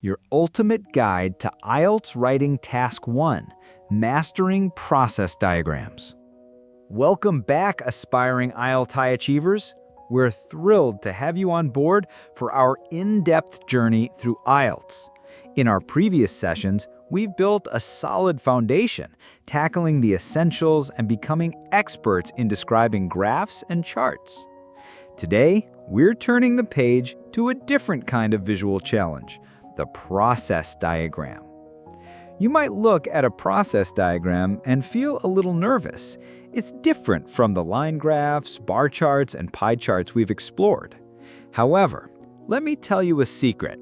your ultimate guide to IELTS Writing Task 1, Mastering Process Diagrams. Welcome back, aspiring IELTS high achievers. We're thrilled to have you on board for our in-depth journey through IELTS. In our previous sessions, we've built a solid foundation, tackling the essentials and becoming experts in describing graphs and charts. Today, we're turning the page to a different kind of visual challenge, the process diagram. You might look at a process diagram and feel a little nervous. It's different from the line graphs, bar charts, and pie charts we've explored. However, let me tell you a secret.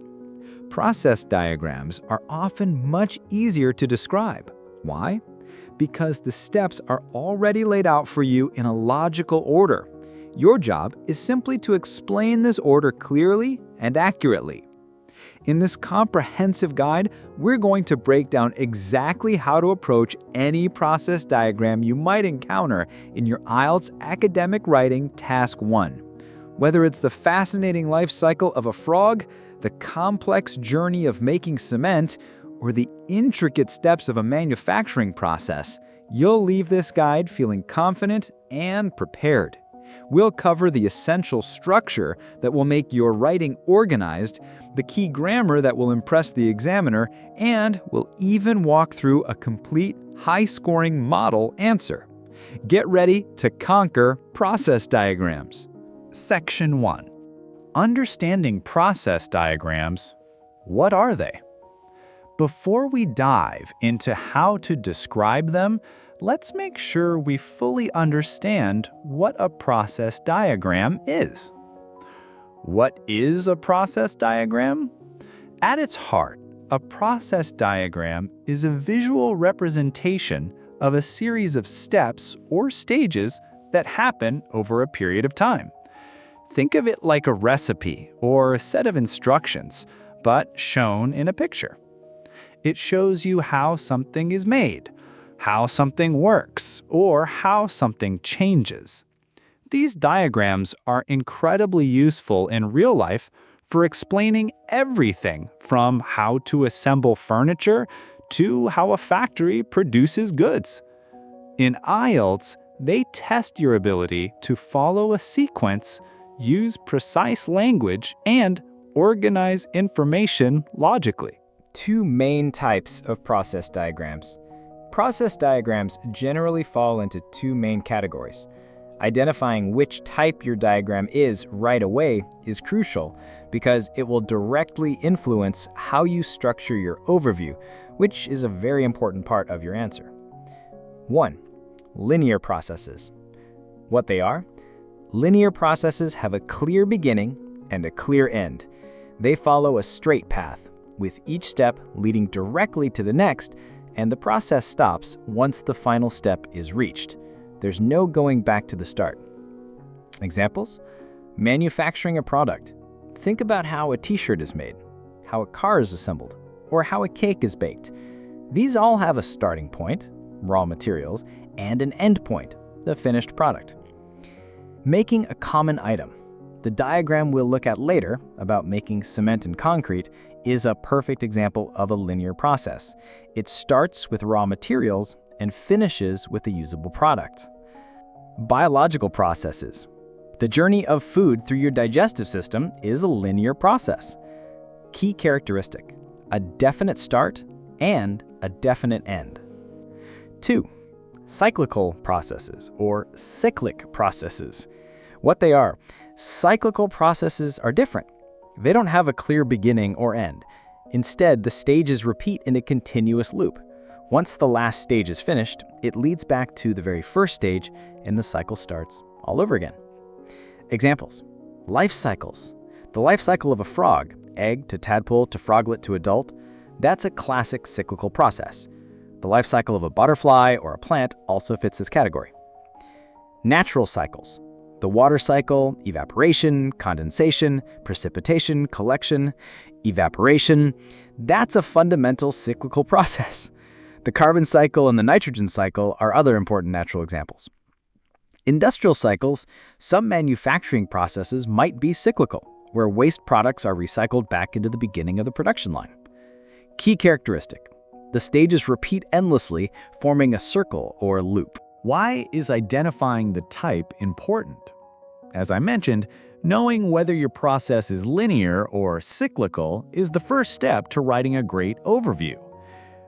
Process diagrams are often much easier to describe. Why? Because the steps are already laid out for you in a logical order. Your job is simply to explain this order clearly and accurately. In this comprehensive guide, we're going to break down exactly how to approach any process diagram you might encounter in your IELTS Academic Writing Task 1. Whether it's the fascinating life cycle of a frog, the complex journey of making cement, or the intricate steps of a manufacturing process, you'll leave this guide feeling confident and prepared. We'll cover the essential structure that will make your writing organized, the key grammar that will impress the examiner, and we'll even walk through a complete, high-scoring model answer. Get ready to conquer process diagrams. Section 1. Understanding process diagrams. What are they? Before we dive into how to describe them, let's make sure we fully understand what a process diagram is. What is a process diagram? At its heart, a process diagram is a visual representation of a series of steps or stages that happen over a period of time. Think of it like a recipe or a set of instructions, but shown in a picture. It shows you how something is made, how something works, or how something changes. These diagrams are incredibly useful in real life for explaining everything from how to assemble furniture to how a factory produces goods. In IELTS, they test your ability to follow a sequence, use precise language, and organize information logically. Two main types of process diagrams. Process diagrams generally fall into two main categories. Identifying which type your diagram is right away is crucial because it will directly influence how you structure your overview, which is a very important part of your answer. 1. Linear processes. What they are? Linear processes have a clear beginning and a clear end. They follow a straight path, with each step leading directly to the next, and the process stops once the final step is reached. There's no going back to the start. Examples? Manufacturing a product. Think about how a t-shirt is made, how a car is assembled, or how a cake is baked. These all have a starting point, raw materials, and an end point, the finished product. Making a common item. The diagram we'll look at later about making cement and concrete is a perfect example of a linear process. It starts with raw materials and finishes with a usable product. Biological processes. The journey of food through your digestive system is a linear process. Key characteristic: a definite start and a definite end. 2. Cyclical processes or cyclic processes. What they are: cyclical processes are different. They don't have a clear beginning or end. Instead, the stages repeat in a continuous loop. Once the last stage is finished, it leads back to the very first stage, and the cycle starts all over again. Examples: life cycles. The life cycle of a frog, egg to tadpole to froglet to adult, that's a classic cyclical process. The life cycle of a butterfly or a plant also fits this category. Natural cycles. The water cycle, evaporation, condensation, precipitation, collection, evaporation, that's a fundamental cyclical process. The carbon cycle and the nitrogen cycle are other important natural examples. Industrial cycles, some manufacturing processes might be cyclical, where waste products are recycled back into the beginning of the production line. Key characteristic: the stages repeat endlessly, forming a circle or loop. Why is identifying the type important? As I mentioned, knowing whether your process is linear or cyclical is the first step to writing a great overview.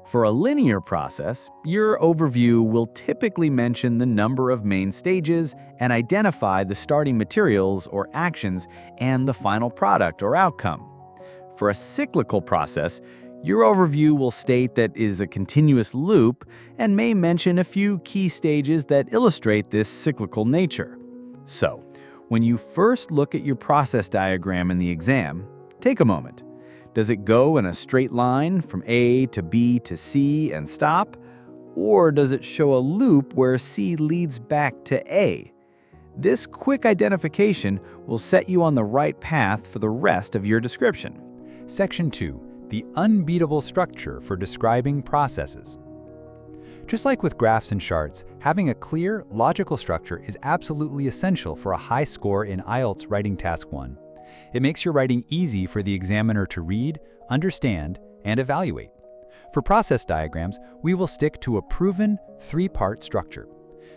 For a linear process, your overview will typically mention the number of main stages and identify the starting materials or actions and the final product or outcome. For a cyclical process, your overview will state that it is a continuous loop and may mention a few key stages that illustrate this cyclical nature. So, when you first look at your process diagram in the exam, take a moment. Does it go in a straight line from A to B to C and stop? Or does it show a loop where C leads back to A? This quick identification will set you on the right path for the rest of your description. Section 2. The unbeatable structure for describing processes. Just like with graphs and charts, having a clear, logical structure is absolutely essential for a high score in IELTS Writing Task 1. It makes your writing easy for the examiner to read, understand, and evaluate. For process diagrams, we will stick to a proven three-part structure.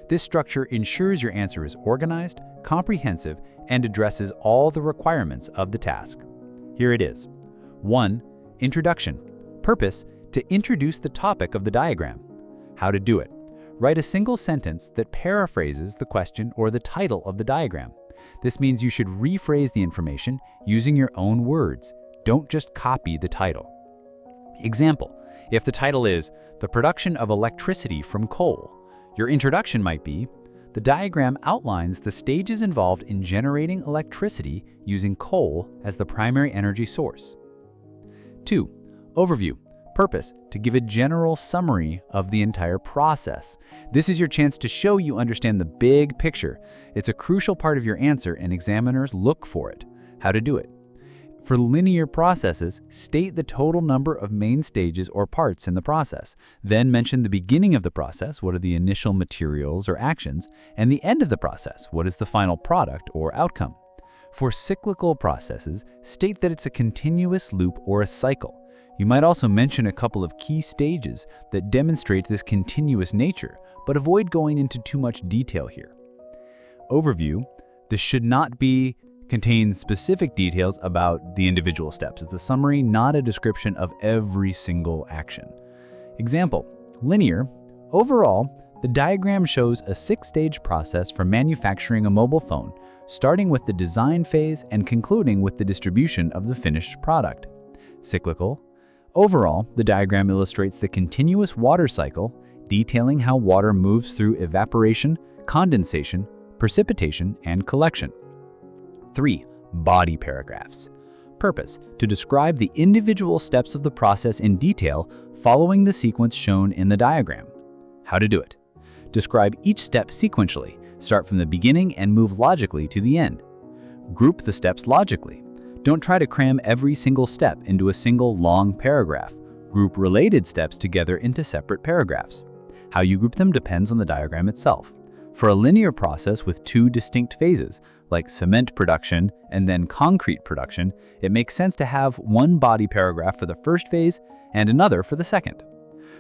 This structure ensures your answer is organized, comprehensive, and addresses all the requirements of the task. Here it is. 1. Introduction. Purpose: to introduce the topic of the diagram. How to do it. Write a single sentence that paraphrases the question or the title of the diagram. This means you should rephrase the information using your own words. Don't just copy the title. Example: if the title is "The Production of Electricity from Coal," your introduction might be, "The diagram outlines the stages involved in generating electricity using coal as the primary energy source." 2. Overview. Purpose: to give a general summary of the entire process. This is your chance to show you understand the big picture. It's a crucial part of your answer and examiners look for it. How to do it. For linear processes, state the total number of main stages or parts in the process. Then mention the beginning of the process, what are the initial materials or actions, and the end of the process, what is the final product or outcome. For cyclical processes, state that it's a continuous loop or a cycle. You might also mention a couple of key stages that demonstrate this continuous nature, but avoid going into too much detail here. Overview. This should not contain specific details about the individual steps. It's a summary, not a description of every single action. Example: linear. Overall, the diagram shows a 6-stage process for manufacturing a mobile phone, starting with the design phase and concluding with the distribution of the finished product. Cyclical. Overall, the diagram illustrates the continuous water cycle, detailing how water moves through evaporation, condensation, precipitation, and collection. 3. Body paragraphs. Purpose: to describe the individual steps of the process in detail following the sequence shown in the diagram. How to do it. Describe each step sequentially. Start from the beginning and move logically to the end. Group the steps logically. Don't try to cram every single step into a single long paragraph. Group related steps together into separate paragraphs. How you group them depends on the diagram itself. For a linear process with 2 distinct phases, like cement production and then concrete production, it makes sense to have one body paragraph for the first phase and another for the second.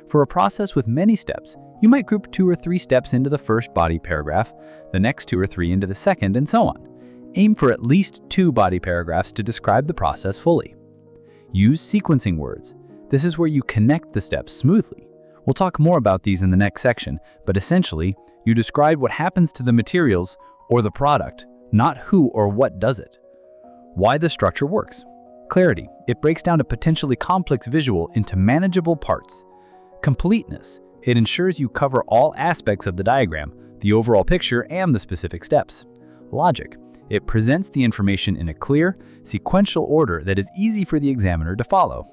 For a process with many steps, you might group 2 or 3 steps into the first body paragraph, the next 2 or 3 into the second, and so on. Aim for at least 2 body paragraphs to describe the process fully. Use sequencing words. This is where you connect the steps smoothly. We'll talk more about these in the next section, but essentially, you describe what happens to the materials or the product, not who or what does it. Why the structure works. Clarity. It breaks down a potentially complex visual into manageable parts. Completeness. It ensures you cover all aspects of the diagram, the overall picture, and the specific steps. Logic. It presents the information in a clear, sequential order that is easy for the examiner to follow.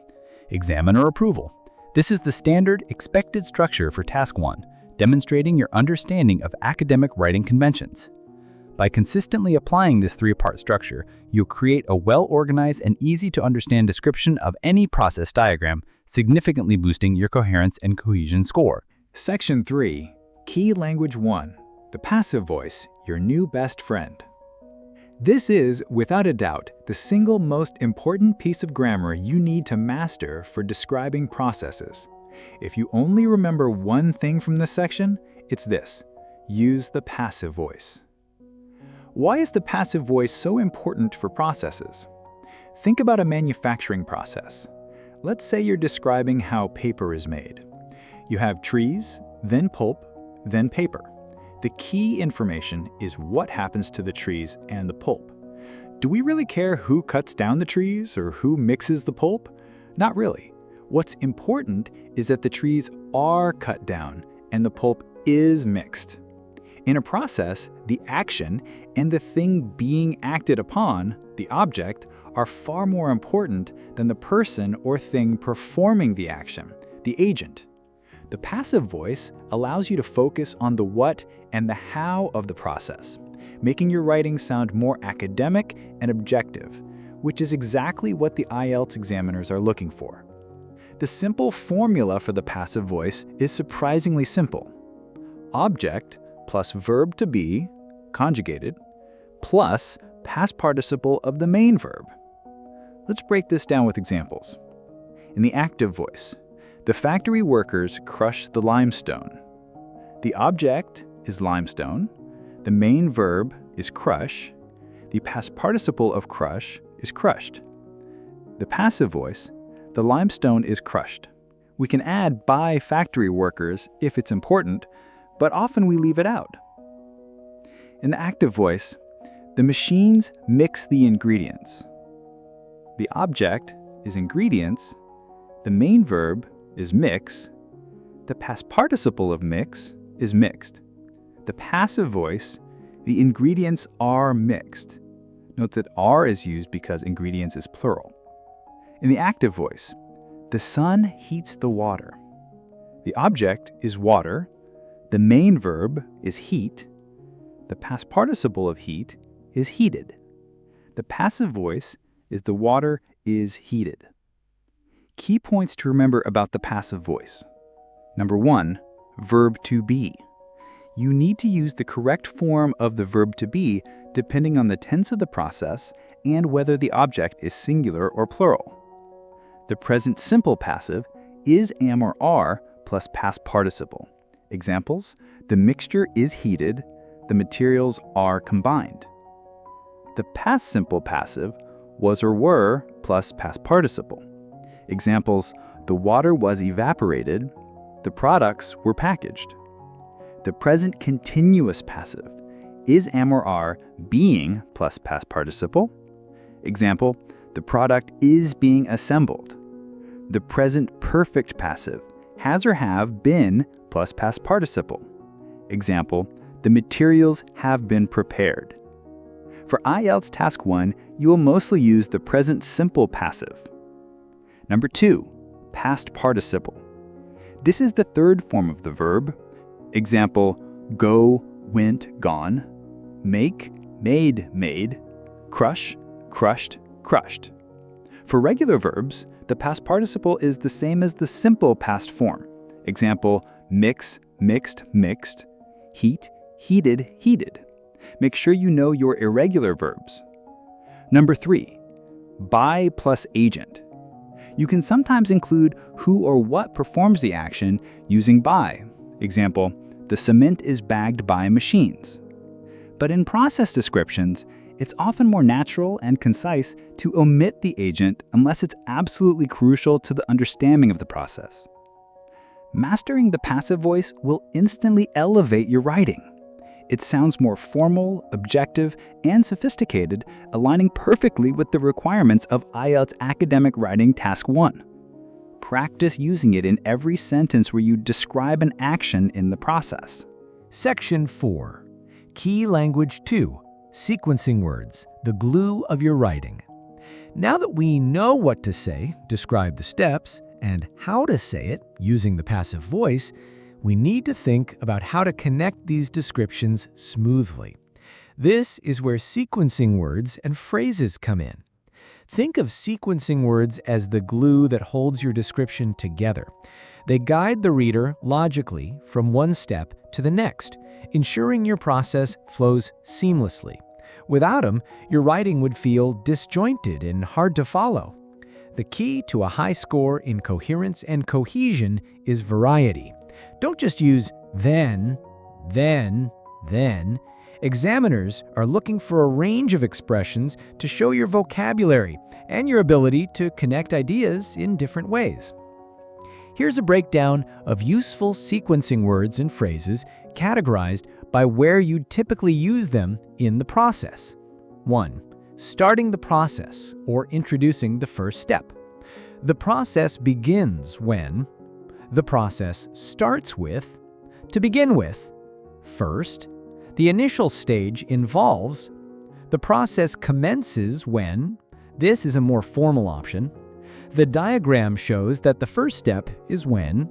Examiner approval. This is the standard, expected structure for Task 1, demonstrating your understanding of academic writing conventions. By consistently applying this 3-part structure, you'll create a well-organized and easy-to-understand description of any process diagram, significantly boosting your coherence and cohesion score. Section 3. Key Language 1. The passive voice, your new best friend. This is, without a doubt, the single most important piece of grammar you need to master for describing processes. If you only remember one thing from this section, it's this: use the passive voice. Why is the passive voice so important for processes? Think about a manufacturing process. Let's say you're describing how paper is made. You have trees, then pulp, then paper. The key information is what happens to the trees and the pulp. Do we really care who cuts down the trees or who mixes the pulp? Not really. What's important is that the trees are cut down and the pulp is mixed. In a process, the action and the thing being acted upon, the object, are far more important than the person or thing performing the action, the agent. The passive voice allows you to focus on the what and the how of the process, making your writing sound more academic and objective, which is exactly what the IELTS examiners are looking for. The simple formula for the passive voice is surprisingly simple. Object plus verb to be, conjugated, plus past participle of the main verb. Let's break this down with examples. In the active voice, the factory workers crush the limestone. The object is limestone. The main verb is crush. The past participle of crush is crushed. The passive voice, the limestone is crushed. We can add by factory workers if it's important, but often we leave it out. In the active voice, the machines mix the ingredients. The object is ingredients. The main verb is mix. The past participle of mix is mixed. The passive voice, the ingredients are mixed. Note that are is used because ingredients is plural. In the active voice, the sun heats the water. The object is water. The main verb is heat. The past participle of heat is heated. The passive voice is the water is heated. Key points to remember about the passive voice. Number 1, verb to be. You need to use the correct form of the verb to be depending on the tense of the process and whether the object is singular or plural. The present simple passive is am or are plus past participle. Examples: the mixture is heated, the materials are combined. The past simple passive was or were plus past participle. Examples: the water was evaporated, the products were packaged. The present continuous passive is am or are being plus past participle. Example: the product is being assembled. The present perfect passive has or have been plus past participle. Example: the materials have been prepared. For IELTS Task 1, you will mostly use the present simple passive. Number 2, past participle. This is the third form of the verb. Example: go, went, gone. Make, made, made. Crush, crushed, crushed. For regular verbs, the past participle is the same as the simple past form. Example: mix, mixed, mixed. Heat, heated, heated. Make sure you know your irregular verbs. Number 3, by plus agent. You can sometimes include who or what performs the action using by. Example: the cement is bagged by machines. But in process descriptions, it's often more natural and concise to omit the agent unless it's absolutely crucial to the understanding of the process. Mastering the passive voice will instantly elevate your writing. It sounds more formal, objective, and sophisticated, aligning perfectly with the requirements of IELTS Academic Writing Task 1. Practice using it in every sentence where you describe an action in the process. Section 4. Key Language 2. Sequencing words, the glue of your writing. Now that we know what to say, describe the steps, and how to say it using the passive voice, we need to think about how to connect these descriptions smoothly. This is where sequencing words and phrases come in. Think of sequencing words as the glue that holds your description together. They guide the reader logically from one step to the next, ensuring your process flows seamlessly. Without them, your writing would feel disjointed and hard to follow. The key to a high score in coherence and cohesion is variety. Don't just use then. Examiners are looking for a range of expressions to show your vocabulary and your ability to connect ideas in different ways. Here's a breakdown of useful sequencing words and phrases categorized by where you typically use them in the process. 1. Starting the process or introducing the first step. The process begins when. The process starts with. To begin with. First. The initial stage involves. The process commences when. This is a more formal option. The diagram shows that the first step is when.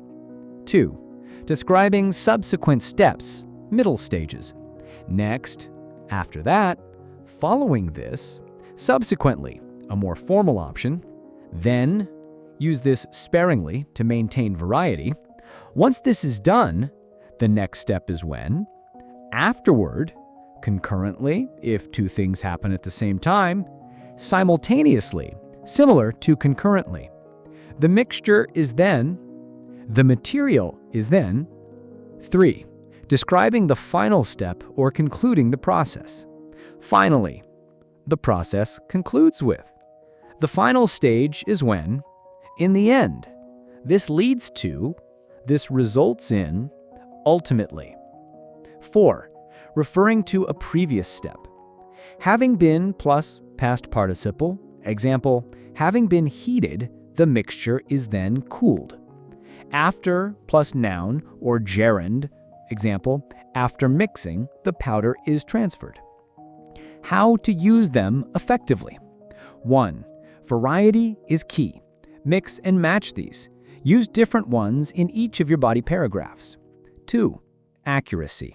2. Describing subsequent steps, middle stages. Next, after that, following this, subsequently, a more formal option. Then, use this sparingly to maintain variety. Once this is done, the next step is when. Afterward, concurrently, if two things happen at the same time. Simultaneously, similar to concurrently. The mixture is then. The material is then. 3. Describing the final step or concluding the process. Finally, the process concludes with. The final stage is when. In the end. This leads to. This results in. Ultimately. 4. Referring to a previous step. Having been plus past participle. Example, having been heated, the mixture is then cooled. After plus noun or gerund. Example, after mixing, the powder is transferred. How to use them effectively. 1. Variety is key. Mix and match these. Use different ones in each of your body paragraphs. 2. Accuracy.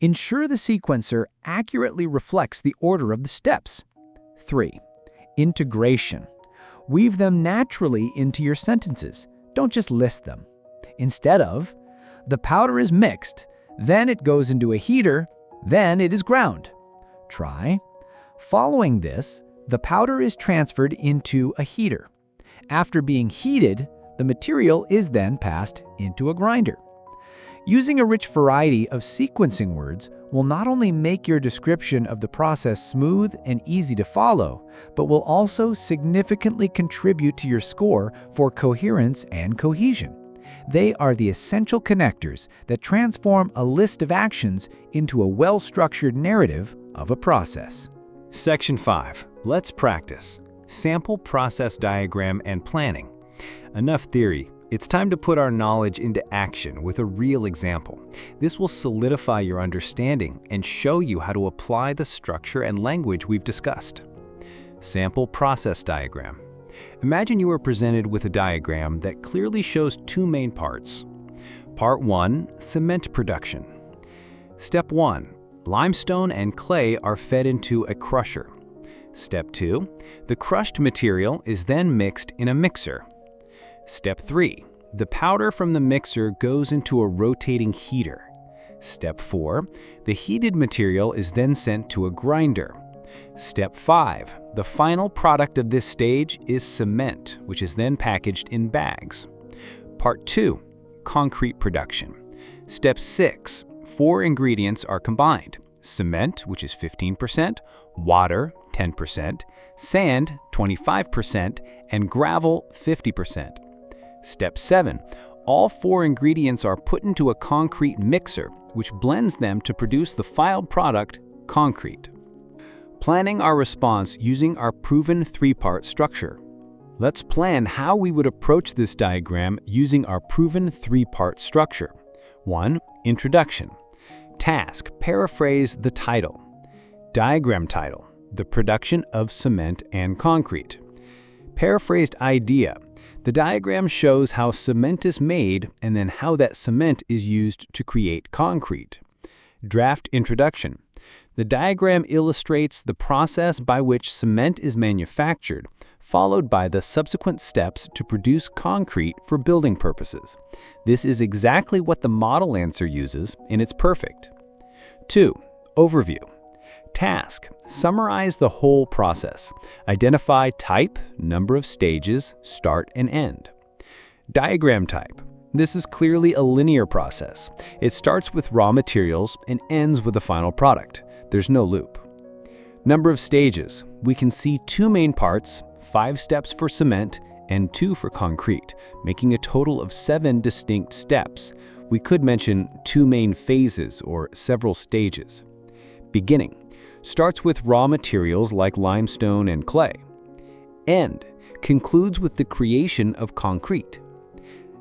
Ensure the sequencer accurately reflects the order of the steps. 3. Integration. Weave them naturally into your sentences. Don't just list them. Instead of, the powder is mixed, then it goes into a heater, then it is ground. Try, following this, the powder is transferred into a heater. After being heated, the material is then passed into a grinder. Using a rich variety of sequencing words will not only make your description of the process smooth and easy to follow, but will also significantly contribute to your score for coherence and cohesion. They are the essential connectors that transform a list of actions into a well-structured narrative of a process. Section 5. Let's practice. Sample process diagram and planning. Enough theory. It's time to put our knowledge into action with a real example. This will solidify your understanding and show you how to apply the structure and language we've discussed. Sample process diagram. Imagine you are presented with a diagram that clearly shows two main parts. Part 1, cement production. Step 1, limestone and clay are fed into a crusher. Step 2, the crushed material is then mixed in a mixer. Step 3, the powder from the mixer goes into a rotating heater. Step 4, the heated material is then sent to a grinder. Step 5, the final product of this stage is cement, which is then packaged in bags. Part 2, concrete production. Step 6, 4 ingredients are combined. Cement, which is 15%, water, 10%, sand, 25%, and gravel, 50%. Step 7, all 4 ingredients are put into a concrete mixer, which blends them to produce the final product, concrete. Planning our response using our proven 3-part structure. Let's plan how we would approach this diagram using our proven 3-part structure. 1. Introduction. Task, paraphrase the title. Diagram title, the production of cement and concrete. Paraphrased idea. The diagram shows how cement is made and then how that cement is used to create concrete. Draft introduction. The diagram illustrates the process by which cement is manufactured, followed by the subsequent steps to produce concrete for building purposes. This is exactly what the model answer uses, and it's perfect. 2. Overview. Task. Summarize the whole process. Identify type, number of stages, start and end. Diagram type. This is clearly a linear process. It starts with raw materials and ends with the final product. There's no loop. Number of stages. We can see 2 main parts, 5 steps for cement and 2 for concrete, making a total of 7 distinct steps. We could mention 2 main phases or several stages. Beginning. Starts with raw materials like limestone and clay. End. Concludes with the creation of concrete.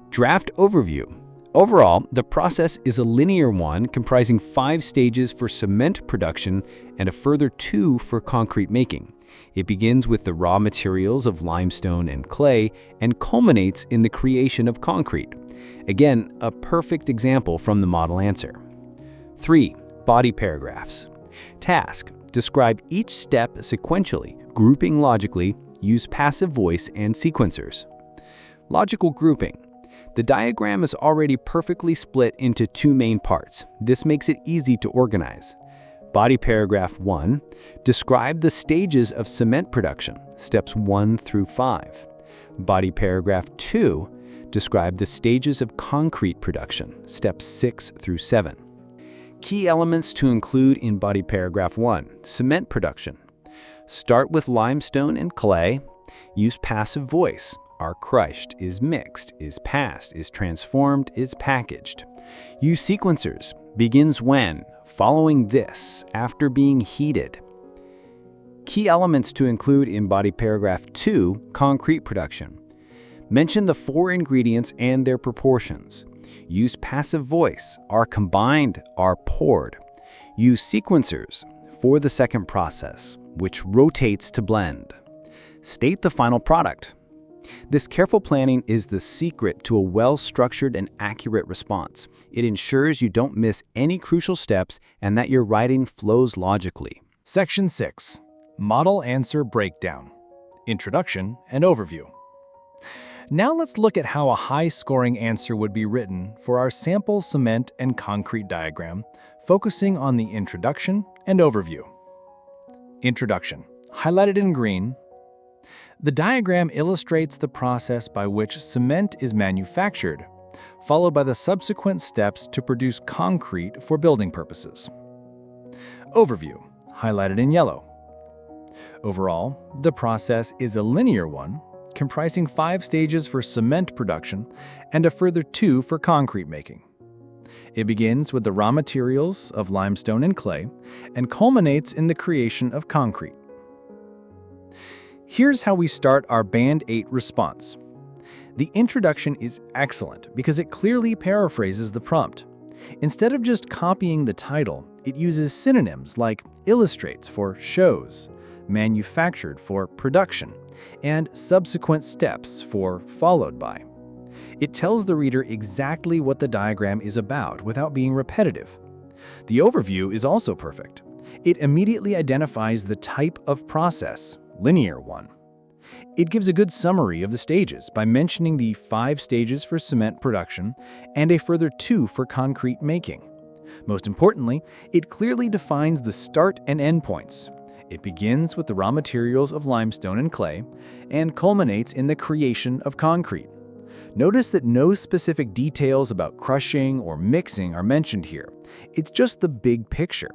Draft overview. Overall, the process is a linear one comprising 5 stages for cement production and a further 2 for concrete making. It begins with the raw materials of limestone and clay and culminates in the creation of concrete. Again, a perfect example from the model answer. 3. Body paragraphs. Task. Describe each step sequentially, grouping logically, use passive voice and sequencers. Logical grouping. The diagram is already perfectly split into 2 main parts. This makes it easy to organize. Body paragraph 1. Describe the stages of cement production, steps 1 through 5. Body paragraph 2. Describe the stages of concrete production, steps 6 through 7. Key elements to include in body paragraph 1. Cement production. Start with limestone and clay. Use passive voice. Are crushed, is mixed, is passed, is transformed, is packaged. Use sequencers. Begins when, following this, after being heated. Key elements to include in body paragraph 2, concrete production. Mention the 4 ingredients and their proportions. Use passive voice, are combined, are poured. Use sequencers for the second process, which rotates to blend. State the final product. This careful planning is the secret to a well-structured and accurate response. It ensures you don't miss any crucial steps and that your writing flows logically. Section 6. Model Answer Breakdown. Introduction and Overview. Now let's look at how a high-scoring answer would be written for our sample cement and concrete diagram, focusing on the introduction and overview. Introduction, highlighted in green. The diagram illustrates the process by which cement is manufactured, followed by the subsequent steps to produce concrete for building purposes. Overview, highlighted in yellow. Overall, the process is a linear one, comprising 5 stages for cement production and a further 2 for concrete making. It begins with the raw materials of limestone and clay and culminates in the creation of concrete. Here's how we start our Band 8 response. The introduction is excellent because it clearly paraphrases the prompt. Instead of just copying the title, it uses synonyms like illustrates for shows, manufactured for production, and subsequent steps for followed by. It tells the reader exactly what the diagram is about without being repetitive. The overview is also perfect. It immediately identifies the type of process, linear one. It gives a good summary of the stages by mentioning the 5 stages for cement production and a further 2 for concrete making. Most importantly, it clearly defines the start and end points. It begins with the raw materials of limestone and clay and culminates in the creation of concrete. Notice that no specific details about crushing or mixing are mentioned here. It's just the big picture.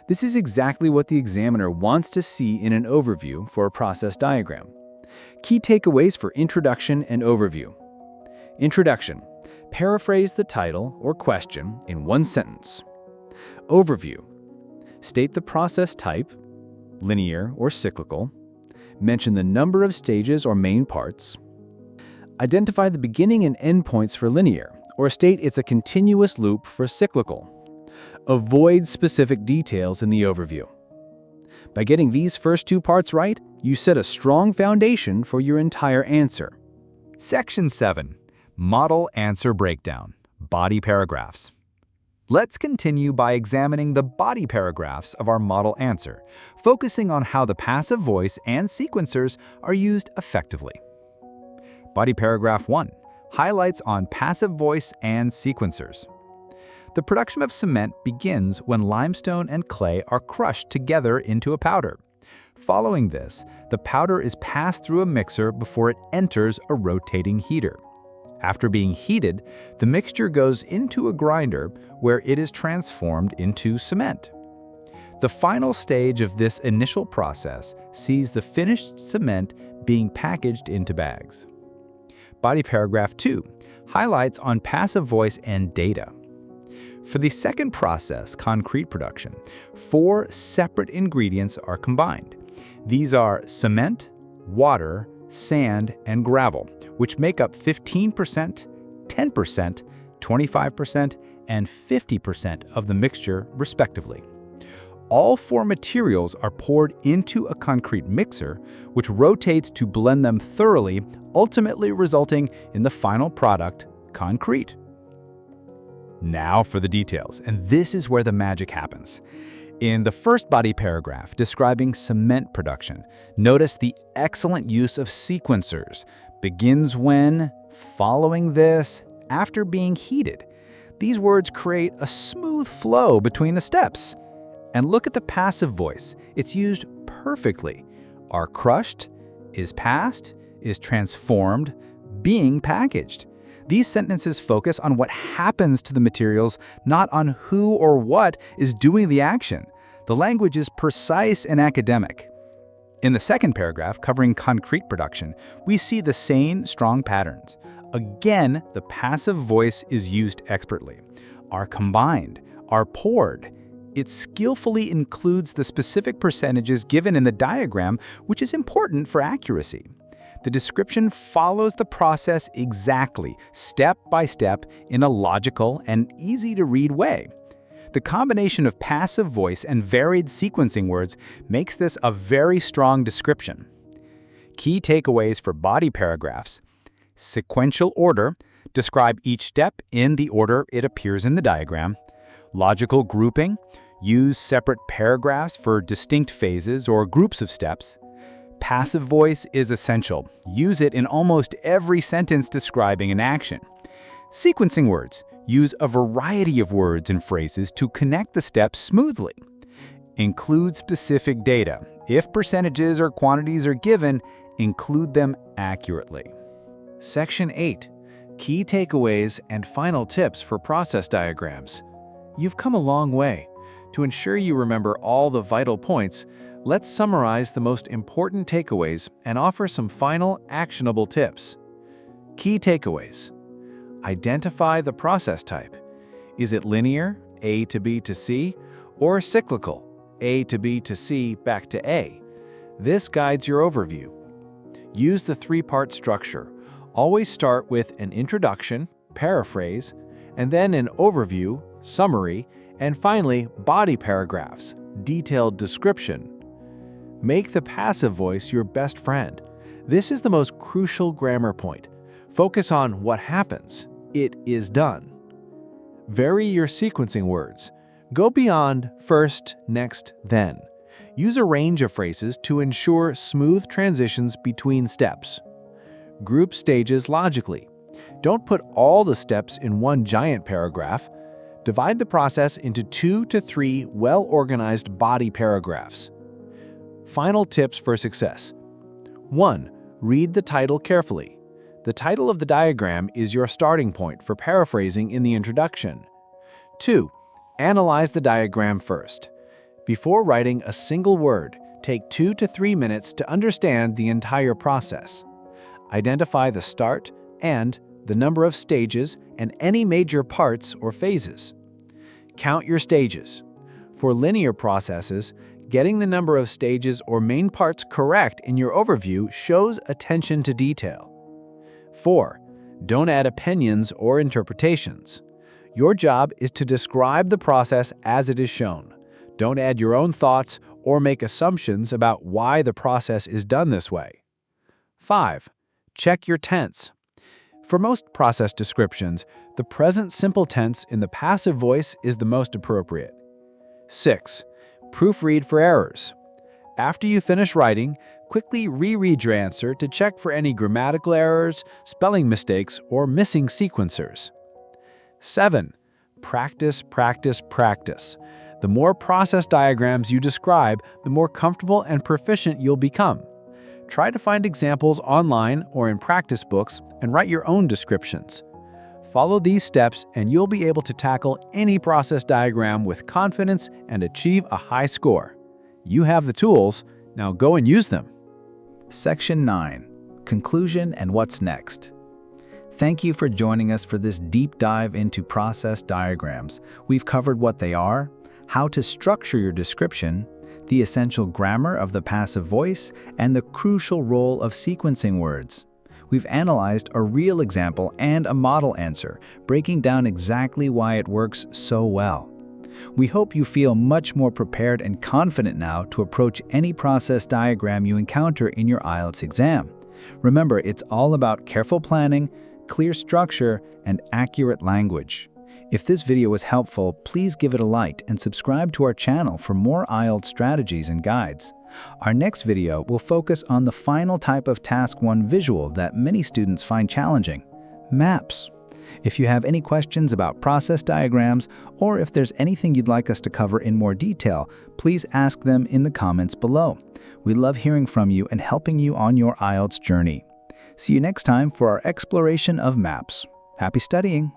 This is exactly what the examiner wants to see in an overview for a process diagram. Key takeaways for introduction and overview. Introduction. Paraphrase the title or question in 1 sentence. Overview. State the process type, linear or cyclical. Mention the number of stages or main parts. Identify the beginning and end points for linear, or state it's a continuous loop for cyclical. Avoid specific details in the overview. By getting these first 2 parts right, you set a strong foundation for your entire answer. Section 7. Model Answer Breakdown. Body paragraphs. Let's continue by examining the body paragraphs of our model answer, focusing on how the passive voice and sequencers are used effectively. Body paragraph 1. Highlights on passive voice and sequencers. The production of cement begins when limestone and clay are crushed together into a powder. Following this, the powder is passed through a mixer before it enters a rotating heater. After being heated, the mixture goes into a grinder where it is transformed into cement. The final stage of this initial process sees the finished cement being packaged into bags. Body paragraph 2 highlights on passive voice and data. For the second process, concrete production, 4 separate ingredients are combined. These are cement, water, sand, and gravel, which make up 15%, 10%, 25%, and 50% of the mixture, respectively. All 4 materials are poured into a concrete mixer, which rotates to blend them thoroughly, ultimately resulting in the final product, concrete. Now for the details, and this is where the magic happens. In the first body paragraph describing cement production, notice the excellent use of sequencers. Begins when, following this, after being heated. These words create a smooth flow between the steps. And look at the passive voice. It's used perfectly. Are crushed, is passed, is transformed, being packaged. These sentences focus on what happens to the materials, not on who or what is doing the action. The language is precise and academic. In the second paragraph, covering concrete production, we see the same strong patterns. Again, the passive voice is used expertly. Are combined, are poured. It skillfully includes the specific percentages given in the diagram, which is important for accuracy. The description follows the process exactly, step by step, in a logical and easy-to-read way. The combination of passive voice and varied sequencing words makes this a very strong description. Key takeaways for body paragraphs. Sequential order. Describe each step in the order it appears in the diagram. Logical grouping. Use separate paragraphs for distinct phases or groups of steps. Passive voice is essential. Use it in almost every sentence describing an action. Sequencing words. Use a variety of words and phrases to connect the steps smoothly. Include specific data. If percentages or quantities are given, include them accurately. Section 8. Key takeaways and final tips for process diagrams. You've come a long way. To ensure you remember all the vital points, let's summarize the most important takeaways and offer some final actionable tips. Key takeaways. Identify the process type. Is it linear, A to B to C, or cyclical, A to B to C back to A? This guides your overview. Use the 3-part structure. Always start with an introduction, paraphrase, and then an overview, summary, and finally, body paragraphs, detailed description. Make the passive voice your best friend. This is the most crucial grammar point. Focus on what happens. It is done. Vary your sequencing words. Go beyond first, next, then. Use a range of phrases to ensure smooth transitions between steps. Group stages logically. Don't put all the steps in one giant paragraph. Divide the process into 2 to 3 well-organized body paragraphs. Final tips for success. 1. Read the title carefully. The title of the diagram is your starting point for paraphrasing in the introduction. 2. Analyze the diagram first. Before writing a single word, take 2 to 3 minutes to understand the entire process. Identify the start and the number of stages and any major parts or phases. Count your stages. For linear processes, getting the number of stages or main parts correct in your overview shows attention to detail. 4. Don't add opinions or interpretations. Your job is to describe the process as it is shown. Don't add your own thoughts or make assumptions about why the process is done this way. 5. Check your tense. For most process descriptions, the present simple tense in the passive voice is the most appropriate. 6. Proofread for errors. After you finish writing, quickly reread your answer to check for any grammatical errors, spelling mistakes, or missing sequencers. 7. practice, practice, practice. The more process diagrams you describe, the more comfortable and proficient you'll become. Try to find examples online or in practice books and write your own descriptions. Follow these steps and you'll be able to tackle any process diagram with confidence and achieve a high score. You have the tools, now go and use them. Section 9. Conclusion and what's next. Thank you for joining us for this deep dive into process diagrams. We've covered what they are, how to structure your description, the essential grammar of the passive voice, and the crucial role of sequencing words. We've analyzed a real example and a model answer, breaking down exactly why it works so well. We hope you feel much more prepared and confident now to approach any process diagram you encounter in your IELTS exam. Remember, it's all about careful planning, clear structure, and accurate language. If this video was helpful, please give it a like and subscribe to our channel for more IELTS strategies and guides. Our next video will focus on the final type of Task 1 visual that many students find challenging: maps. If you have any questions about process diagrams, or if there's anything you'd like us to cover in more detail, please ask them in the comments below. We love hearing from you and helping you on your IELTS journey. See you next time for our exploration of maps. Happy studying!